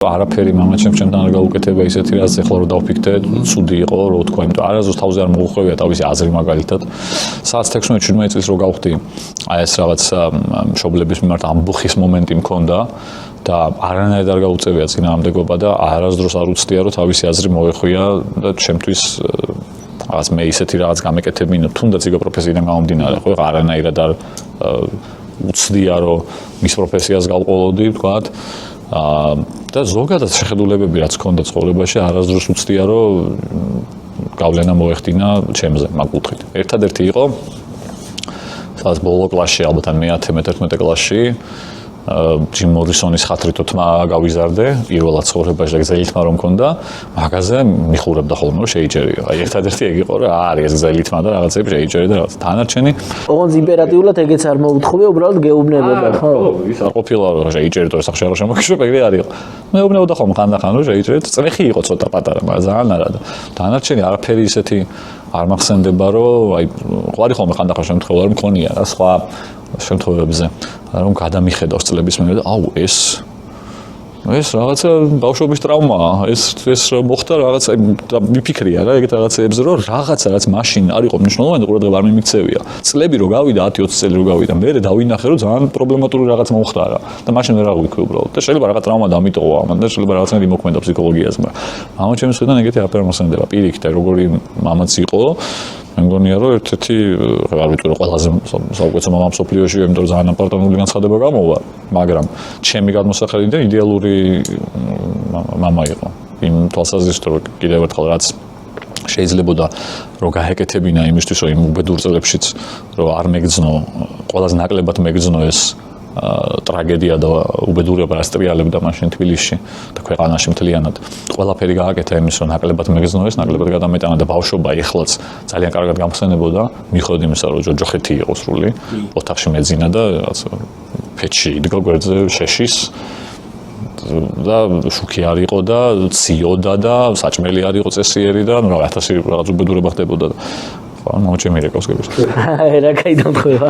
არაფერი მამაჩემ ჩემთან არ გაუკეთება ისეთი რაც ეხლა რომ დავფიქრდე, ცუდი იყო, რო თქვა, იმიტომ არასდროს თავზე არ მოუხვევია თავისი აზრი მაგალითად. სადაც 16-17 წლის რო გავხდი, აი ეს რაღაც მშობლების მიმართ ამბუხის მომენტი მქონდა და არანაირად არ გაუწევია წინააღმდეგობა და არასდროს არ უცდია რომ თავისი აზრი მოეხვია და ჩემთვის რაღაც მე ისეთი რაღაც გამეკეთებინა, თუნდაც იგივე პროფესიიდან გამომდინარე, ხო, არანაირად არ უცდია რომ მის პროფესიას გავყოლოდი, ვთქვათ. და ზოგადად შეხედულებები რაც ჰქონდა ცხოვრებაში არასდროს უცდია რომ გავლენა მოეხდინა ჩემზე მაგ კუთხით. ერთადერთი იყო სადაც ბოლო კლასში ალბათ ან მე-10-11 კლასში ჯიმ მორისონის ხათრითო თმა გავიზარდე პირველად ცხოვრებაში და გზელი თმა რომ მქონდა მაგაზე მიხურებდა ხოლმე რომ შეიჭერიო. აი ერთადერთი ეგ იყო რომ არის ეს გზელი თმა და რაღაცები შეიჭერი და რაღაც დანარჩენი ოღონდ იმპერატიულად ეგეც არ მოუთხოვე უბრალოდ გეუბნებოდა ხო? ის არ ყოფილა რომ შეიჭერიტო ეს სახში არ შემოგიშვება ეგრე არ იყო. მეუბნებოდა ხოლმე ხანდახან რომ შეიჭერეთ წრეხი იყო ცოტა პატარა მაგრამ ძალიან არა და დანარჩენი არაფერი ისეთი არ მახსენდება რომ აი ყვარი ხოლმე ხანდახან შემთხვევა რომ მქონია რა სხვა შემთხვევებზე რომ გადამიხედავს წლების მერე და აუ ეს რაღაცა ბავშვობის ტრაუმაა ეს მოხდა რაღაცა და მიფიქრია რა ეგეთ რაღაცეებზე რომ რაღაცა რაც მაშინ არ იყო მნიშვნელოვანი და ყურადღება არ მიმიქცევია წლები რო გავიდა 10-20 წელი რო გავიდა მე დავინახე რომ ძალიან პრობლემატური რაღაც მოხდა რა და მაშინ ვერ აღვიქვი უბრალოდ და შეიძლება რაღაც ტრაუმა დამიტოვა ამან და შეიძლება რაღაცნაირად იმოქმედა ფსიქოლოგიაზე მაგრამ მამა ჩემს ხედან ეგეთი არაფერი მოსენდება პირიქით როგორი მამაც იყო მე მგონია რომ ერთ-ერთი არ ვიცი რომ ყველაზე საუკეთესო მამა მსოფლიოში იმიტომ რომ ძალიან აპარტამენტული განცხადება გამოვა მაგრამ ჩემი გადმოსახედიდან იდეალური მამა იყო იმ თვალსაზრისით რომ კიდევ ერთხელ რაც შეიძლებოდა რომ გაეკეთებინა იმისთვის რომ იმ უბედურ წლებშიც რომ არ მეგძნო ყველაზე ნაკლებად მეგძნო ეს ტრაგედია და უბედურება რაც ტრიალებდა მაშინ თბილისში და ქვეყანაში მთლიანად ყველაფერი გააკეთა იმის რომ ნაკლებად მეგზნო ეს ნაკლებად გადამეტანა და ბავშვობა ეხლაც ძალიან კარგად გამხსენებოდა მიხედვით იმისა რომ ჯოჯოხეთი იყო სრული ოთახში მეძინა და რაღაც ფეჩი იდგა გვერდზე შეშის და შუქი არ იყო და ციოდა და საჭმელი არ იყო წესიერი და რა 1000 რაღაც უბედურება ხდებოდა და ხო მოჩემი რეკავს გეგოს რა კაი დამხება